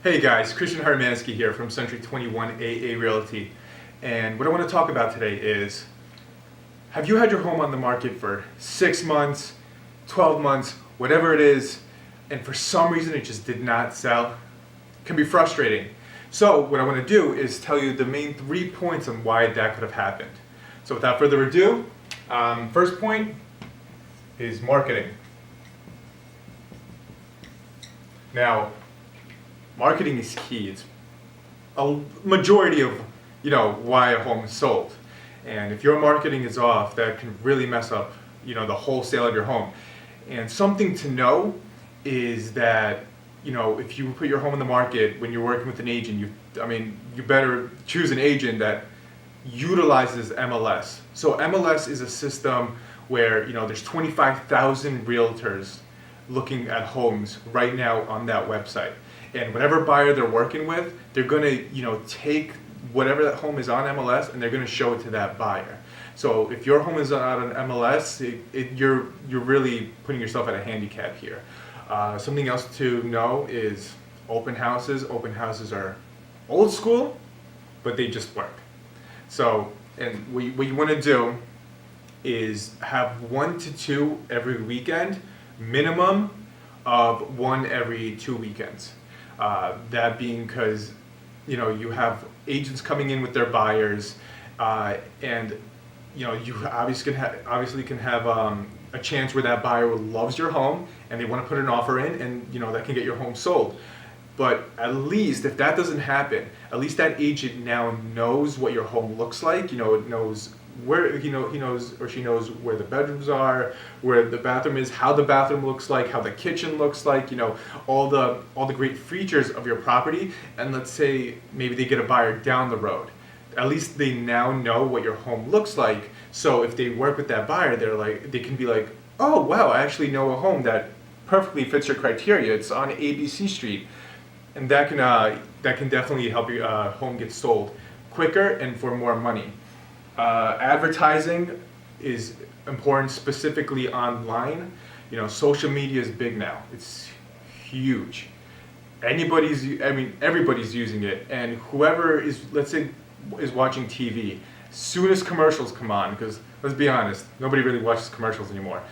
Hey guys, Christian Hartmansky here from Century 21 AA Realty. And what I want to talk about today is, have you had your home on the market for 6 months, 12 months, whatever it is, and for some reason it just did not sell? It can be frustrating. So what I want to do is tell you the main 3 points on why that could have happened. So without further ado, first point is marketing. Now, marketing is key. It's a majority of why a home is sold. And if your marketing is off, that can really mess up the whole sale of your home. And something to know is that if you put your home on the market when you're working with an agent, you better choose an agent that utilizes MLS. So MLS is a system where there's 25,000 realtors looking at homes right now on that website. And whatever buyer they're working with, they're going to take whatever that home is on MLS and they're going to show it to that buyer. So if your home is not on MLS, you're really putting yourself at a handicap here. Something else to know is open houses. Open houses are old school, but they just work. So, and what you want to do is have 1 to 2 every weekend, minimum of 1 every 2 weekends. That being because you have agents coming in with their buyers, and you obviously can have a chance where that buyer loves your home and they want to put an offer in, and that can get your home sold. But at least if that doesn't happen, at least that agent now knows what your home looks like. It knows where he knows or she knows where the bedrooms are, where the bathroom is, how the bathroom looks like, how the kitchen looks like, all the great features of your property. And let's say maybe they get a buyer down the road, at least they now know what your home looks like. So if they work with that buyer, they can be like, oh wow, I actually know a home that perfectly fits your criteria. It's on ABC Street, and that can definitely help your home get sold quicker and for more money. Advertising is important, specifically online. Social media is big now. It's huge. Everybody's using it, and whoever is, let's say, is watching TV, soon as commercials come on, because let's be honest, nobody really watches commercials anymore.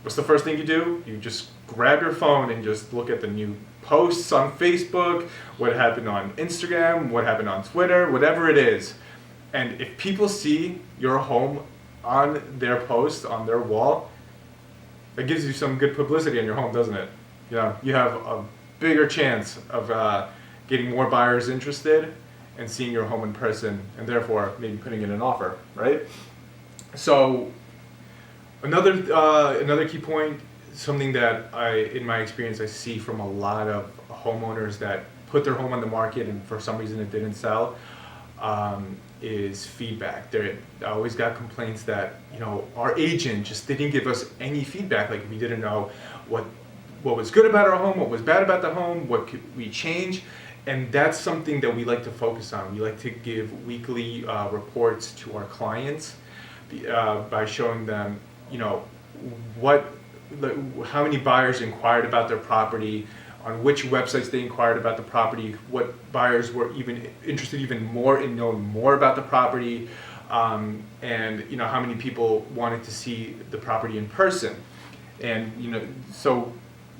What's the first thing you do? You just grab your phone and just look at the new posts on Facebook, what happened on Instagram, what happened on Twitter, whatever it is. And if people see your home on their post, on their wall, that gives you some good publicity on your home, doesn't it? You have a bigger chance of getting more buyers interested and seeing your home in person, and therefore maybe putting in an offer, right? So another key point, something that in my experience, I see from a lot of homeowners that put their home on the market and for some reason it didn't sell, is feedback. I always got complaints that our agent just didn't give us any feedback. Like, we didn't know what was good about our home, what was bad about the home, what could we change. And that's something that we like to focus on. We like to give weekly reports to our clients by showing them how many buyers inquired about their property, on which websites they inquired about the property, what buyers were even interested even more in knowing more about the property, and how many people wanted to see the property in person. And so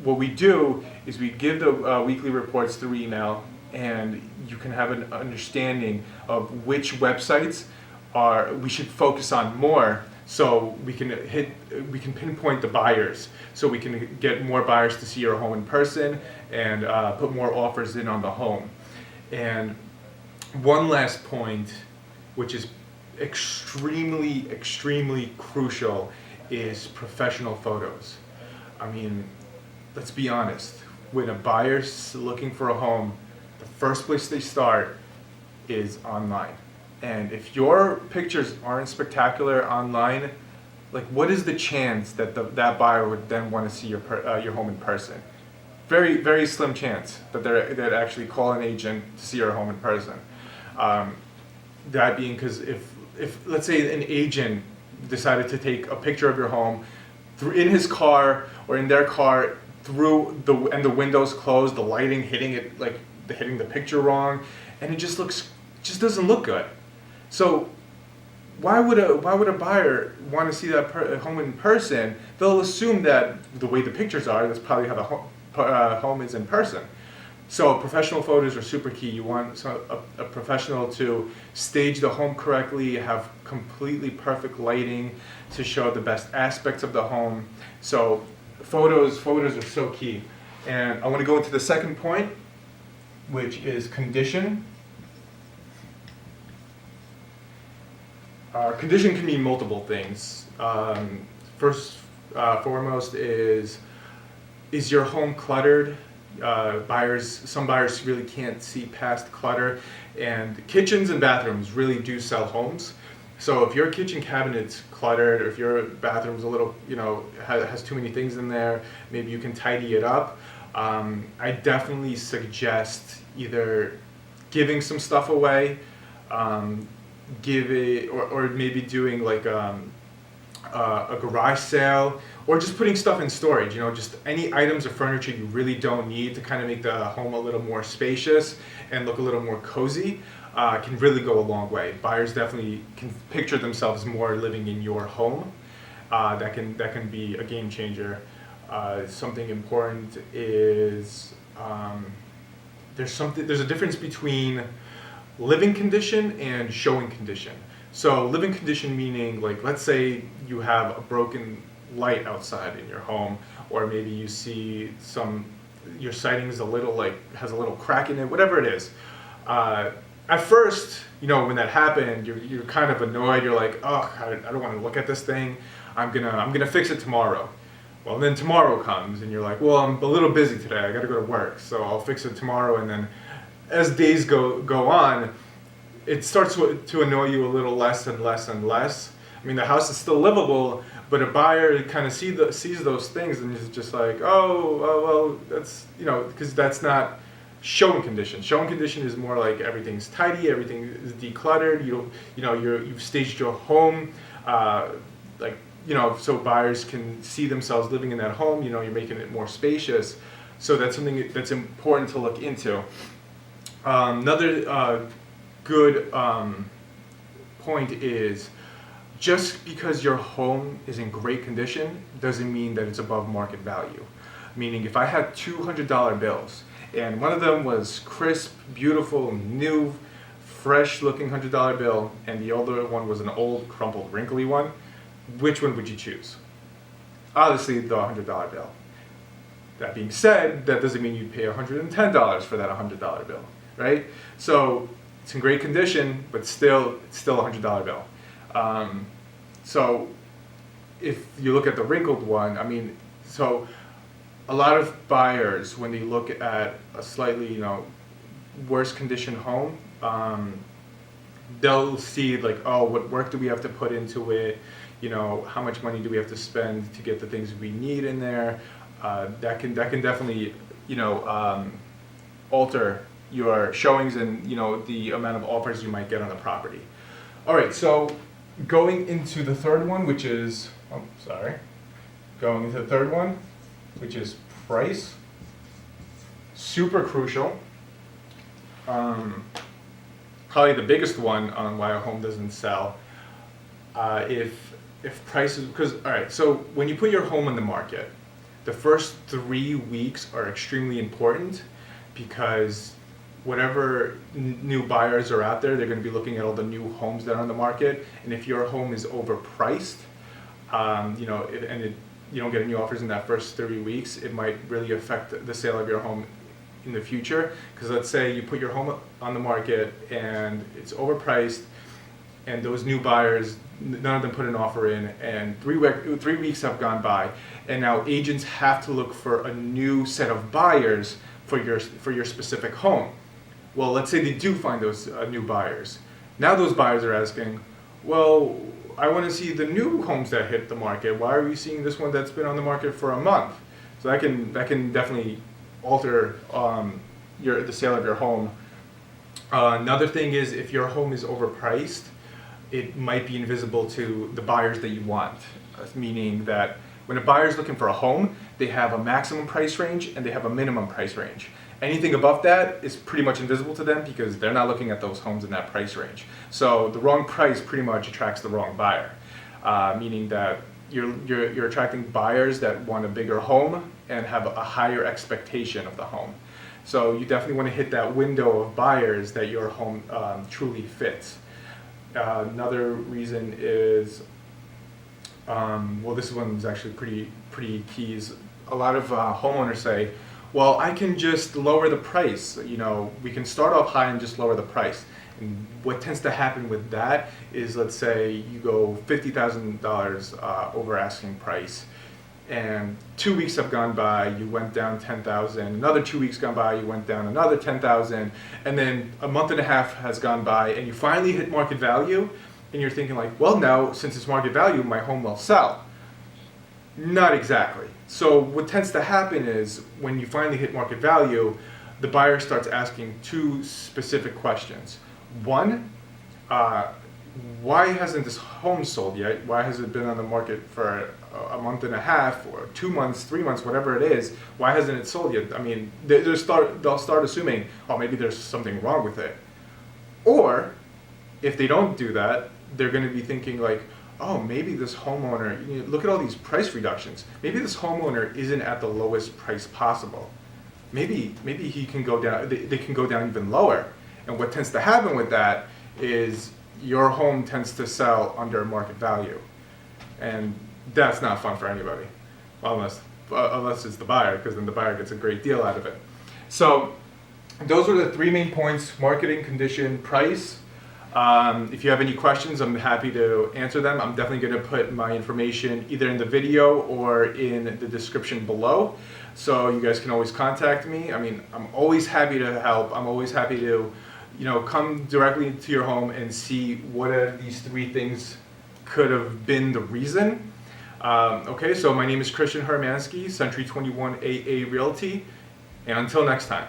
what we do is we give the weekly reports through email, and you can have an understanding of which websites we should focus on more, so we can pinpoint the buyers, so we can get more buyers to see your home in person and put more offers in on the home. And one last point, which is extremely, extremely crucial, is professional photos. Let's be honest, when a buyer's looking for a home, the first place they start is online. And if your pictures aren't spectacular online, what is the chance that that buyer would then want to see your home in person? Very, very slim chance that they'd actually call an agent to see your home in person. That being because if let's say an agent decided to take a picture of your home in his car or in their car through the windows closed, the lighting hitting it like hitting the picture wrong, and it just doesn't look good. So why would a buyer want to see that home in person? They'll assume that the way the pictures are, that's probably how the home is in person. So professional photos are super key. You want a professional to stage the home correctly, have completely perfect lighting to show the best aspects of the home. So photos are so key. And I want to go into the second point, which is condition. Condition can mean multiple things. First, foremost is your home cluttered? Some buyers really can't see past clutter, and kitchens and bathrooms really do sell homes. So if your kitchen cabinet's cluttered, or if your bathroom's a little, has too many things in there, maybe you can tidy it up. I definitely suggest either giving some stuff away, or maybe doing like a garage sale, or just putting stuff in storage, just any items of furniture you really don't need to kind of make the home a little more spacious and look a little more cozy, can really go a long way. Buyers definitely can picture themselves more living in your home. That can be a game changer. Something important is there's a difference between living condition and showing condition. So living condition meaning, like, let's say you have a broken light outside in your home, or maybe you see your siding is has a little crack in it, whatever it is. At first, when that happened, you're kind of annoyed. You're like, oh, I don't want to look at this thing. I'm gonna fix it tomorrow. Well, then tomorrow comes, and you're like, well, I'm a little busy today. I got to go to work, so I'll fix it tomorrow. And then, as days go on, it starts to annoy you a little less and less and less. I mean, the house is still livable, but a buyer kind of sees those things and is just like, oh, well, that's, because that's not showing condition. Showing condition is more like everything's tidy, everything is decluttered. You've staged your home, so buyers can see themselves living in that home. You're making it more spacious. So that's something that's important to look into. Another good point is, just because your home is in great condition doesn't mean that it's above market value. Meaning, if I had $200 bills and one of them was crisp, beautiful, new, fresh looking $100 bill, and the other one was an old, crumpled, wrinkly one, which one would you choose? Obviously the $100 bill. That being said, that doesn't mean you'd pay $110 for that $100 bill, right? So it's in great condition, but it's still a $100 bill. So if you look at the wrinkled one, so a lot of buyers, when they look at a slightly, worse condition home, they'll see like, oh, what work do we have to put into it? How much money do we have to spend to get the things we need in there? That can definitely, alter your showings and, the amount of offers you might get on the property. All right, so going into the third one, which is, price. Super crucial. Probably the biggest one on why a home doesn't sell. If prices, because, all right, so when you put your home on the market, the first 3 weeks are extremely important, because whatever new buyers are out there, they're going to be looking at all the new homes that are on the market. And if your home is overpriced, you don't get any offers in that first 3 weeks, it might really affect the sale of your home in the future. Because let's say you put your home on the market and it's overpriced, and those new buyers, none of them put an offer in, and 3 weeks have gone by, and now agents have to look for a new set of buyers for your specific home. Well, let's say they do find those new buyers. Now those buyers are asking, well, I want to see the new homes that hit the market. Why are you seeing this one that's been on the market for a month? So that can definitely alter the sale of your home. Another thing is, if your home is overpriced, it might be invisible to the buyers that you want. Meaning that when a buyer is looking for a home, they have a maximum price range and they have a minimum price range. Anything above that is pretty much invisible to them because they're not looking at those homes in that price range. So the wrong price pretty much attracts the wrong buyer, meaning that you're attracting buyers that want a bigger home and have a higher expectation of the home. So you definitely want to hit that window of buyers that your home truly fits. Another reason is, well, this one is actually pretty key. Is a lot of homeowners say, well, I can just lower the price. You know, we can start off high and just lower the price. And what tends to happen with that is, let's say you go $50,000 over asking price, and 2 weeks have gone by, you went down 10,000. Another 2 weeks gone by, you went down another 10,000, and then a month and a half has gone by, and you finally hit market value, and you're thinking like, well, now since it's market value, my home will sell. Not exactly. So what tends to happen is when you finally hit market value, the buyer starts asking two specific questions. One, why hasn't this home sold yet? Why has it been on the market for a month and a half or 2 months, 3 months, whatever it is? Why hasn't it sold yet? I mean, they'll start assuming, oh, maybe there's something wrong with it. Or if they don't do that, they're going to be thinking like, oh, maybe this homeowner, you know, look at all these price reductions. Maybe this homeowner isn't at the lowest price possible. Maybe he can go down, they can go down even lower. And what tends to happen with that is your home tends to sell under market value. And that's not fun for anybody, unless it's the buyer, because then the buyer gets a great deal out of it. So those are the three main points: marketing, condition, price. If you have any questions, I'm happy to answer them. I'm definitely going to put my information either in the video or in the description below, so you guys can always contact me. I mean, I'm always happy to help. I'm always happy to, you know, come directly to your home and see what of these three things could have been the reason. Okay, so my name is Christian Hermansky, Century 21 AA Realty, and until next time.